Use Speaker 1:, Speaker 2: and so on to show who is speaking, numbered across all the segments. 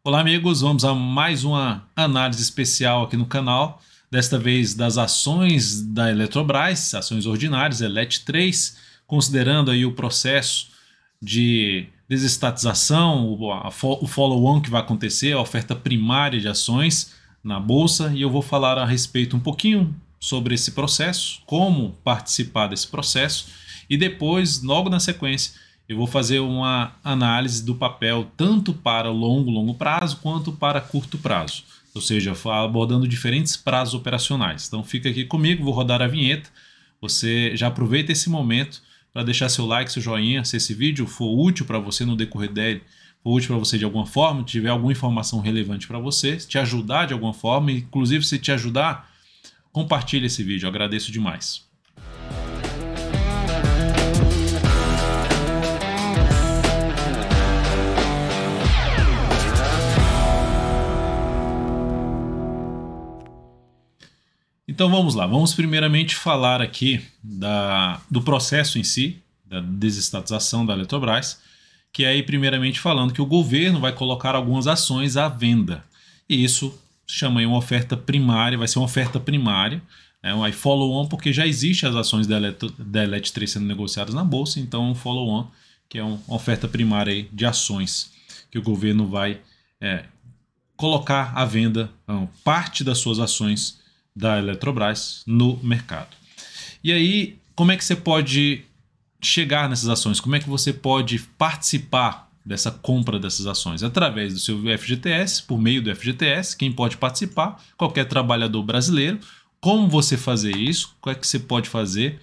Speaker 1: Olá, amigos. Vamos a mais uma análise especial aqui no canal. Desta vez das ações da Eletrobras, ações ordinárias, ELET3, considerando aí o processo de desestatização, o follow-on que vai acontecer, a oferta primária de ações na Bolsa. E eu vou falar a respeito um pouquinho sobre esse processo, como participar desse processo. E depois, logo na sequência, eu vou fazer uma análise do papel tanto para longo prazo quanto para curto prazo. Ou seja, abordando diferentes prazos operacionais. Então fica aqui comigo, vou rodar a vinheta. Você já aproveita esse momento para deixar seu like, seu joinha, se esse vídeo for útil para você no decorrer dele, for útil para você de alguma forma, tiver alguma informação relevante para você, te ajudar de alguma forma, inclusive se te ajudar, compartilhe esse vídeo, eu agradeço demais. Então vamos lá, vamos primeiramente falar aqui do processo em si, da desestatização da Eletrobras, que é aí primeiramente falando que o governo vai colocar algumas ações à venda. E isso chama aí uma oferta primária, vai ser uma oferta primária, um follow-on, porque já existem as ações da ELET3 sendo negociadas na Bolsa, então um follow-on, que é uma oferta primária aí de ações que o governo vai colocar à venda parte das suas ações da Eletrobras no mercado. E aí, como é que você pode chegar nessas ações? Como é que você pode participar dessa compra dessas ações? Através do seu FGTS, por meio do FGTS, quem pode participar? Qualquer trabalhador brasileiro. Como você fazer isso? O que é que você pode fazer?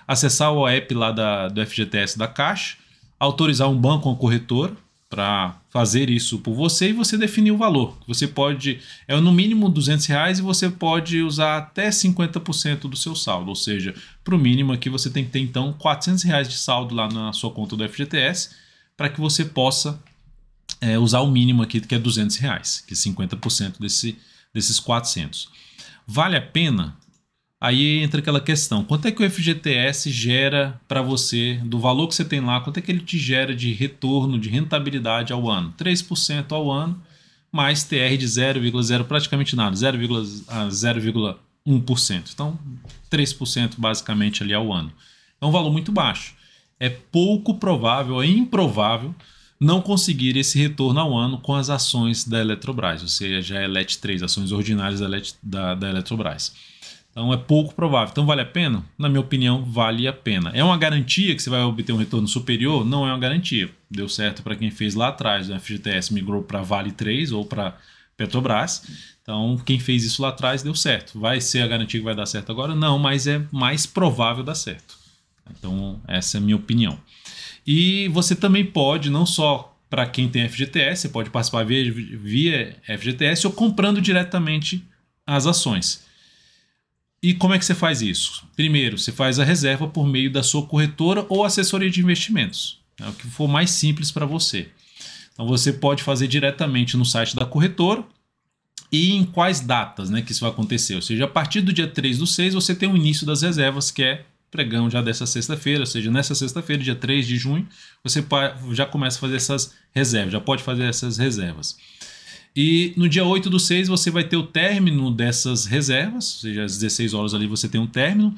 Speaker 1: Acessar o app lá do FGTS da Caixa, autorizar um banco ou uma corretora para fazer isso por você e você definir o valor. Você pode, no mínimo R$200 e você pode usar até 50% do seu saldo, ou seja, para o mínimo aqui você tem que ter então R$400 de saldo lá na sua conta do FGTS para que você possa usar o mínimo aqui que é R$200, que é 50% desses 400. Vale a pena? Aí entra aquela questão, quanto é que o FGTS gera para você, do valor que você tem lá, quanto é que ele te gera de retorno, de rentabilidade ao ano? 3% ao ano, mais TR de 0,0, praticamente nada, 0,1%. Então, 3% basicamente ali ao ano. É um valor muito baixo. É pouco provável, é improvável não conseguir esse retorno ao ano com as ações da Eletrobras, ou seja, a ELET3, ações ordinárias da Eletrobras. Então é pouco provável. Então vale a pena? Na minha opinião, vale a pena. É uma garantia que você vai obter um retorno superior? Não é uma garantia. Deu certo para quem fez lá atrás, o FGTS migrou para Vale 3 ou para Petrobras. Então quem fez isso lá atrás deu certo. Vai ser a garantia que vai dar certo agora? Não, mas é mais provável dar certo. Então essa é a minha opinião. E você também pode, não só para quem tem FGTS, você pode participar via FGTS ou comprando diretamente as ações. E como é que você faz isso? Primeiro, você faz a reserva por meio da sua corretora ou assessoria de investimentos. É o que for mais simples para você. Então você pode fazer diretamente no site da corretora e em quais datas que isso vai acontecer. Ou seja, a partir do dia 3/6 você tem o início das reservas, que é pregão já dessa sexta-feira. Ou seja, nessa sexta-feira, dia 3 de junho, você já começa a fazer essas reservas, já pode fazer essas reservas. E no dia 8/6 você vai ter o término dessas reservas, ou seja, às 16 horas ali você tem um término.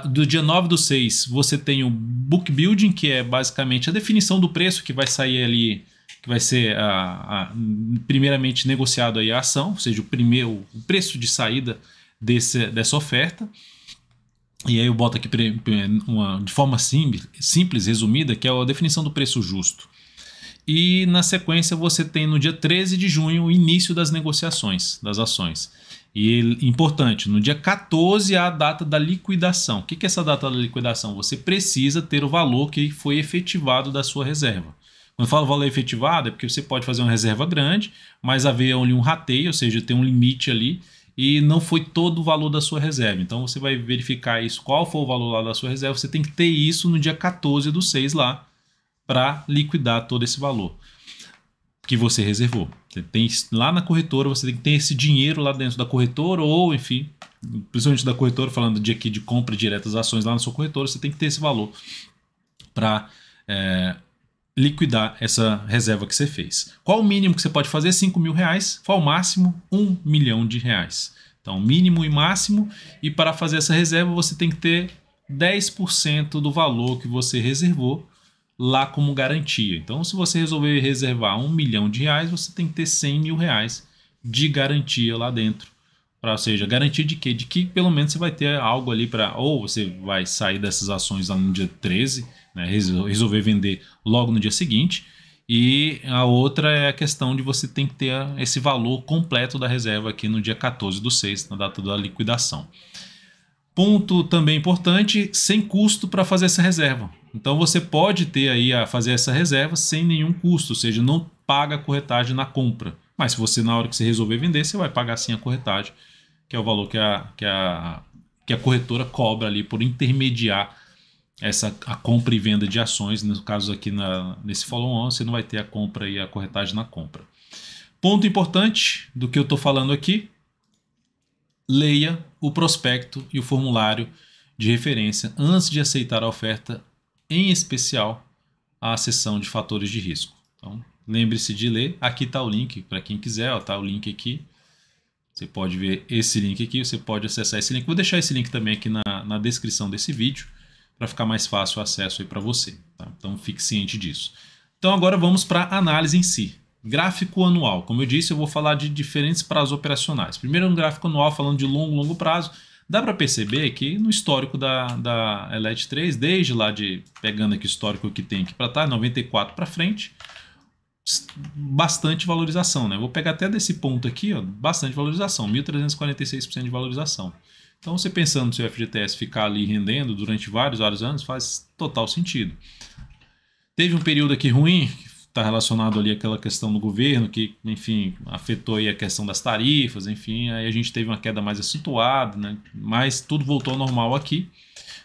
Speaker 1: Do dia 9/6 você tem o book building, que é basicamente a definição do preço que vai sair ali, que vai ser primeiramente negociado aí a ação, ou seja, o preço de saída dessa oferta. E aí eu boto aqui de forma simples, resumida, que é a definição do preço justo. E na sequência você tem no dia 13 de junho o início das negociações das ações. E importante, no dia 14 é a data da liquidação. O que é essa data da liquidação? Você precisa ter o valor que foi efetivado da sua reserva. Quando eu falo valor efetivado é porque você pode fazer uma reserva grande, mas haver ali um rateio, ou seja, tem um limite ali e não foi todo o valor da sua reserva. Então você vai verificar isso, qual foi o valor lá da sua reserva, você tem que ter isso no dia 14/6 lá, para liquidar todo esse valor que você reservou. Você tem lá na corretora, você tem que ter esse dinheiro lá dentro da corretora, ou enfim, principalmente da corretora, falando de aqui de compra direta das ações lá na sua corretora, você tem que ter esse valor para liquidar essa reserva que você fez. Qual o mínimo que você pode fazer? R$5.000. Qual o máximo? R$1.000.000. Então, mínimo e máximo. E para fazer essa reserva, você tem que ter 10% do valor que você reservou lá como garantia. Então, se você resolver reservar R$1.000.000, você tem que ter R$100.000 de garantia lá dentro. Ou seja, garantia de quê? De que pelo menos você vai ter algo ali para... Ou você vai sair dessas ações lá no dia 13, né, resolver vender logo no dia seguinte. E a outra é a questão de você tem que ter esse valor completo da reserva aqui no dia 14/6, na data da liquidação. Ponto também importante, sem custo para fazer essa reserva. Então você pode ter aí a fazer essa reserva sem nenhum custo, ou seja, não paga a corretagem na compra. Mas se você, na hora que você resolver vender, você vai pagar sim a corretagem, que é o valor que a corretora cobra ali por intermediar a compra e venda de ações. No caso aqui nesse follow-on, você não vai ter a compra e a corretagem na compra. Ponto importante do que eu estou falando aqui, leia o prospecto e o formulário de referência antes de aceitar a oferta, em especial a seção de fatores de risco. Então, lembre-se de ler. Aqui está o link para quem quiser, está o link aqui. Você pode ver esse link aqui, você pode acessar esse link. Vou deixar esse link também aqui na descrição desse vídeo, para ficar mais fácil o acesso aí para você. Tá? Então fique ciente disso. Então agora vamos para a análise em si. Gráfico anual. Como eu disse, eu vou falar de diferentes prazos operacionais. Primeiro no gráfico anual, falando de longo prazo, dá para perceber que no histórico da Elet3, desde lá pegando aqui o histórico que tem aqui para trás, 94 para frente, bastante valorização, né? Vou pegar até desse ponto aqui, ó, bastante valorização, 1.346% de valorização. Então, você pensando no seu FGTS ficar ali rendendo durante vários anos, faz total sentido. Teve um período aqui ruim, que está relacionado ali àquela questão do governo, que, enfim, afetou aí a questão das tarifas, enfim, aí a gente teve uma queda mais acentuada, né? Mas tudo voltou ao normal aqui,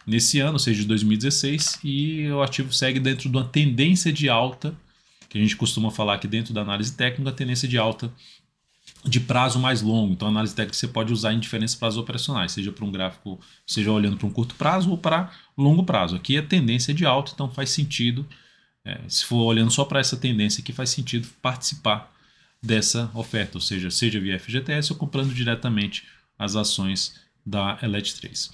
Speaker 1: nesse ano, ou seja, de 2016, e o ativo segue dentro de uma tendência de alta, que a gente costuma falar aqui dentro da análise técnica, a tendência de alta de prazo mais longo. Então a análise técnica você pode usar em diferentes prazos operacionais, seja para um gráfico, seja olhando para um curto prazo ou para longo prazo. Aqui é tendência de alta, então faz sentido, se for olhando só para essa tendência aqui, faz sentido participar dessa oferta, ou seja via FGTS ou comprando diretamente as ações da Elet3.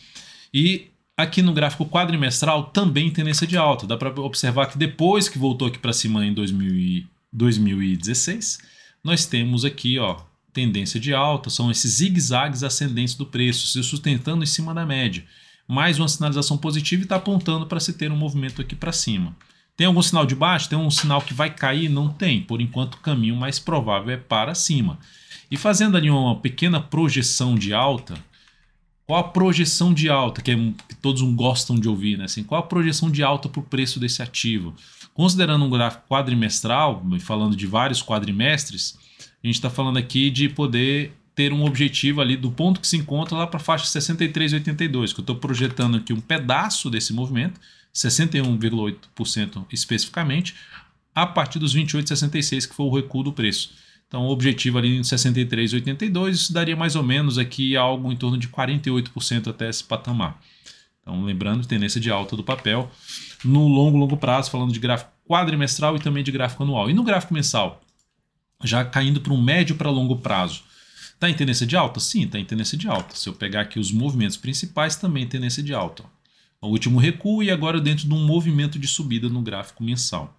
Speaker 1: E aqui no gráfico quadrimestral também tendência de alta. Dá para observar que depois que voltou aqui para cima em 2016, nós temos aqui, ó, tendência de alta, são esses zigue-zagues ascendentes do preço, se sustentando em cima da média. Mais uma sinalização positiva e está apontando para se ter um movimento aqui para cima. Tem algum sinal de baixo? Tem um sinal que vai cair? Não tem. Por enquanto, o caminho mais provável é para cima. E fazendo ali uma pequena projeção de alta, qual a projeção de alta, que todos gostam de ouvir, né? Assim, qual a projeção de alta para o preço desse ativo? Considerando um gráfico quadrimestral, falando de vários quadrimestres, a gente está falando aqui de poder ter um objetivo ali do ponto que se encontra lá para a faixa 63,82, que eu estou projetando aqui um pedaço desse movimento, 61,8% especificamente, a partir dos 28,66, que foi o recuo do preço. Então o objetivo ali em 63,82, isso daria mais ou menos aqui algo em torno de 48% até esse patamar. Então lembrando, tendência de alta do papel no longo prazo, falando de gráfico quadrimestral e também de gráfico anual. E no gráfico mensal, já caindo para um médio para longo prazo, está em tendência de alta? Sim, está em tendência de alta. Se eu pegar aqui os movimentos principais, também tendência de alta. O último recuo e agora dentro de um movimento de subida no gráfico mensal.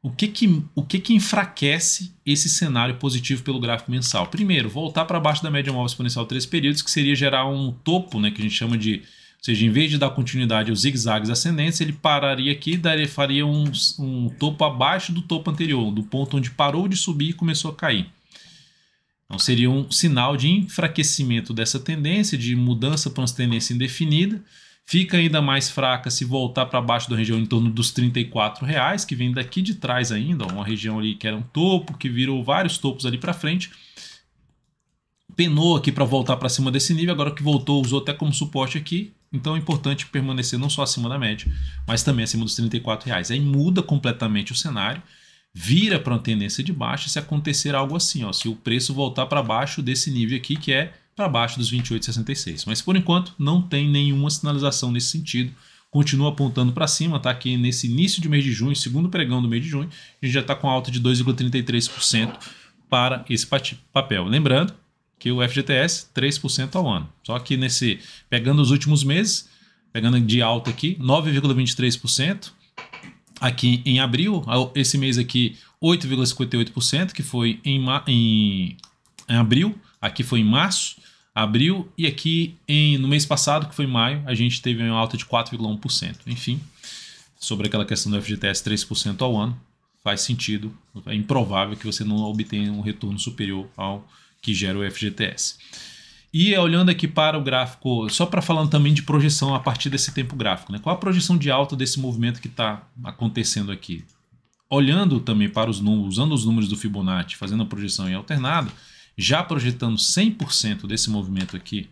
Speaker 1: O que enfraquece esse cenário positivo pelo gráfico mensal? Primeiro, voltar para baixo da média móvel exponencial 3 períodos, que seria gerar um topo, né, que a gente chama de... Ou seja, em vez de dar continuidade aos zigue-zagues ascendentes, ele pararia aqui e faria um topo abaixo do topo anterior, do ponto onde parou de subir e começou a cair. Então seria um sinal de enfraquecimento dessa tendência, de mudança para uma tendência indefinida. Fica ainda mais fraca se voltar para baixo da região em torno dos R$ 34,00, que vem daqui de trás ainda, uma região ali que era um topo, que virou vários topos ali para frente. Penou aqui para voltar para cima desse nível, agora que voltou, usou até como suporte aqui. Então é importante permanecer não só acima da média, mas também acima dos R$ 34,00. Aí muda completamente o cenário, vira para uma tendência de baixa se acontecer algo assim, ó, se o preço voltar para baixo desse nível aqui, que é para baixo dos 28,66. Mas por enquanto não tem nenhuma sinalização nesse sentido. continua apontando para cima, tá aqui nesse início de mês de junho, segundo pregão do mês de junho, a gente já está com alta de 2,33% para esse papel. Lembrando que o FGTS 3% ao ano. Só que pegando os últimos meses, pegando de alta aqui, 9,23%. Aqui em abril, esse mês aqui 8,58%, que foi em abril, aqui foi em março, abril, e aqui no mês passado, que foi em maio, a gente teve uma alta de 4,1%. Enfim, sobre aquela questão do FGTS 3% ao ano, faz sentido, é improvável que você não obtenha um retorno superior ao que gera o FGTS. E olhando aqui para o gráfico, só para falando também de projeção a partir desse tempo gráfico, né? Qual a projeção de alta desse movimento que está acontecendo aqui? Olhando também para os números, usando os números do Fibonacci, fazendo a projeção em alternado, já projetando 100% desse movimento aqui,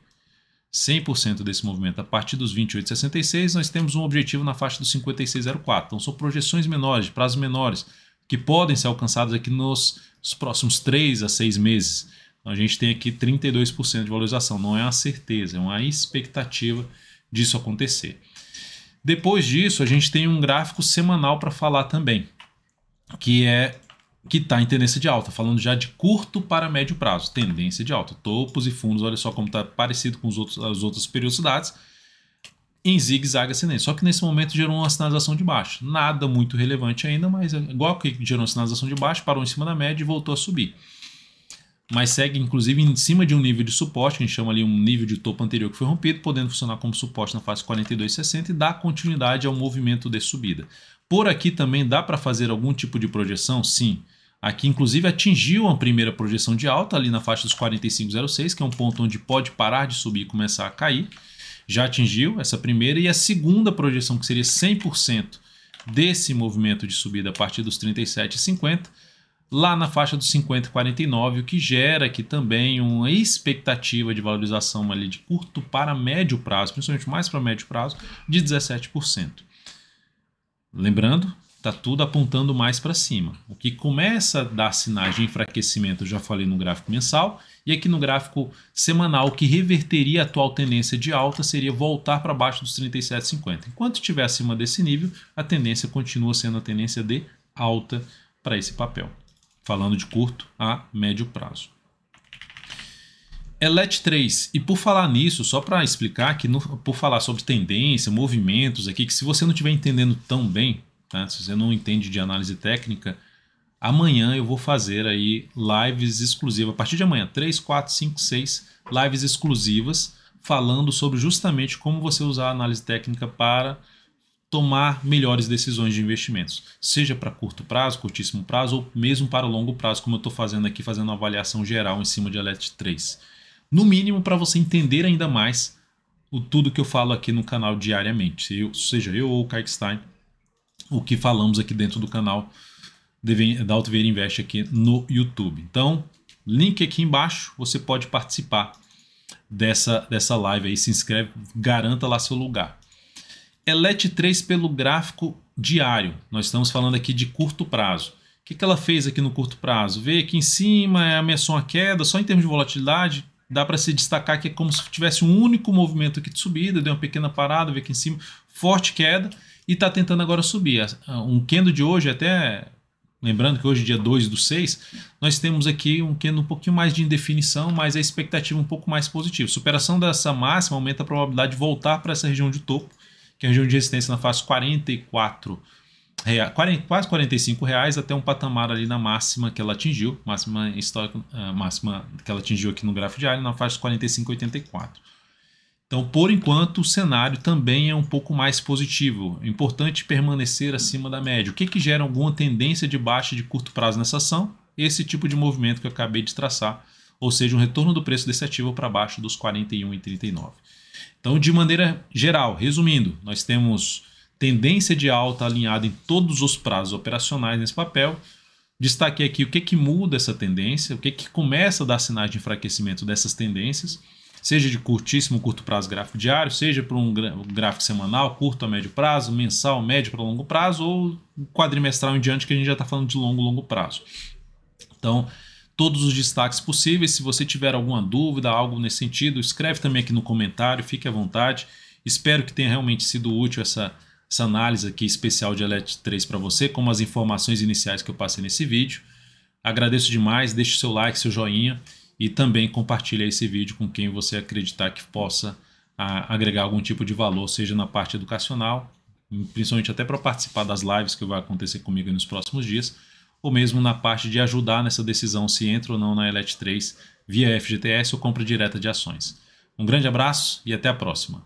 Speaker 1: 100% desse movimento a partir dos 28,66, nós temos um objetivo na faixa dos 56,04. Então são projeções menores, de prazos menores, que podem ser alcançados aqui nos próximos 3 a 6 meses. Então a gente tem aqui 32% de valorização, não é uma certeza, é uma expectativa disso acontecer. Depois disso, a gente tem um gráfico semanal para falar também, que está em tendência de alta, falando já de curto para médio prazo, tendência de alta, topos e fundos, olha só como está parecido com as outras periodicidades, em zigue-zague ascendente. Só que nesse momento gerou uma sinalização de baixa, nada muito relevante ainda, mas igual que gerou uma sinalização de baixa, parou em cima da média e voltou a subir. Mas segue inclusive em cima de um nível de suporte, que a gente chama ali um nível de topo anterior que foi rompido, podendo funcionar como suporte na fase 42,60 e dar continuidade ao movimento de subida. Por aqui também dá para fazer algum tipo de projeção? Sim. Aqui inclusive atingiu a primeira projeção de alta ali na faixa dos 45,06, que é um ponto onde pode parar de subir e começar a cair. Já atingiu essa primeira, e a segunda projeção, que seria 100% desse movimento de subida a partir dos 37,50, lá na faixa dos 50,49, o que gera aqui também uma expectativa de valorização ali de curto para médio prazo, principalmente mais para médio prazo, de 17%. Lembrando, está tudo apontando mais para cima. O que começa a dar sinais de enfraquecimento, eu já falei no gráfico mensal, e aqui no gráfico semanal, o que reverteria a atual tendência de alta seria voltar para baixo dos 37,50. Enquanto estiver acima desse nível, a tendência continua sendo a tendência de alta para esse papel, falando de curto a médio prazo. ELET3, e por falar nisso, só para explicar que por falar sobre tendência, movimentos aqui, que se você não estiver entendendo tão bem, tá? Se você não entende de análise técnica, amanhã eu vou fazer aí lives exclusivas, a partir de amanhã, 3, 4, 5, 6 lives exclusivas, falando sobre justamente como você usar a análise técnica para tomar melhores decisões de investimentos, seja para curto prazo, curtíssimo prazo, ou mesmo para longo prazo, como eu estou fazendo aqui, fazendo uma avaliação geral em cima de ELET3. No mínimo, para você entender ainda mais tudo que eu falo aqui no canal diariamente, seja eu ou o Kaique Stein, o que falamos aqui dentro do canal da Alto Vieira Invest aqui no YouTube. Então, link aqui embaixo, você pode participar dessa live aí, se inscreve, garanta lá seu lugar. ELET3 pelo gráfico diário, nós estamos falando aqui de curto prazo. O que ela fez aqui no curto prazo? Veio aqui em cima, ameaçou uma queda, só em termos de volatilidade, dá para se destacar que é como se tivesse um único movimento aqui de subida, deu uma pequena parada, veio aqui em cima, forte queda, e está tentando agora subir. Um candle de hoje, até lembrando que hoje é dia 2/6, nós temos aqui um candle um pouquinho mais de indefinição, mas a expectativa um pouco mais positiva. Superação dessa máxima aumenta a probabilidade de voltar para essa região de topo, que é a região de resistência na faixa 44 quase R$45, até um patamar ali na máxima que ela atingiu, máxima histórica, máxima que ela atingiu aqui no gráfico diário, na faixa 45,84. Então, por enquanto, o cenário também é um pouco mais positivo. É importante permanecer acima da média. O que gera alguma tendência de baixa de curto prazo nessa ação? Esse tipo de movimento que eu acabei de traçar, ou seja, um retorno do preço desse ativo para baixo dos 41,39. Então, de maneira geral, resumindo, nós temos tendência de alta alinhada em todos os prazos operacionais nesse papel. Destaquei aqui o que muda essa tendência, o que começa a dar sinais de enfraquecimento dessas tendências, seja de curtíssimo, curto prazo gráfico diário, seja para um gráfico semanal, curto a médio prazo, mensal, médio para longo prazo, ou quadrimestral em diante, que a gente já está falando de longo prazo. Então, todos os destaques possíveis. Se você tiver alguma dúvida, algo nesse sentido, escreve também aqui no comentário, fique à vontade. Espero que tenha realmente sido útil essa análise aqui especial de Elet3 para você, como as informações iniciais que eu passei nesse vídeo. Agradeço demais, deixe seu like, seu joinha e também compartilhe esse vídeo com quem você acreditar que possa agregar algum tipo de valor, seja na parte educacional, principalmente até para participar das lives que vai acontecer comigo nos próximos dias, ou mesmo na parte de ajudar nessa decisão se entra ou não na Elet3 via FGTS ou compra direta de ações. Um grande abraço e até a próxima.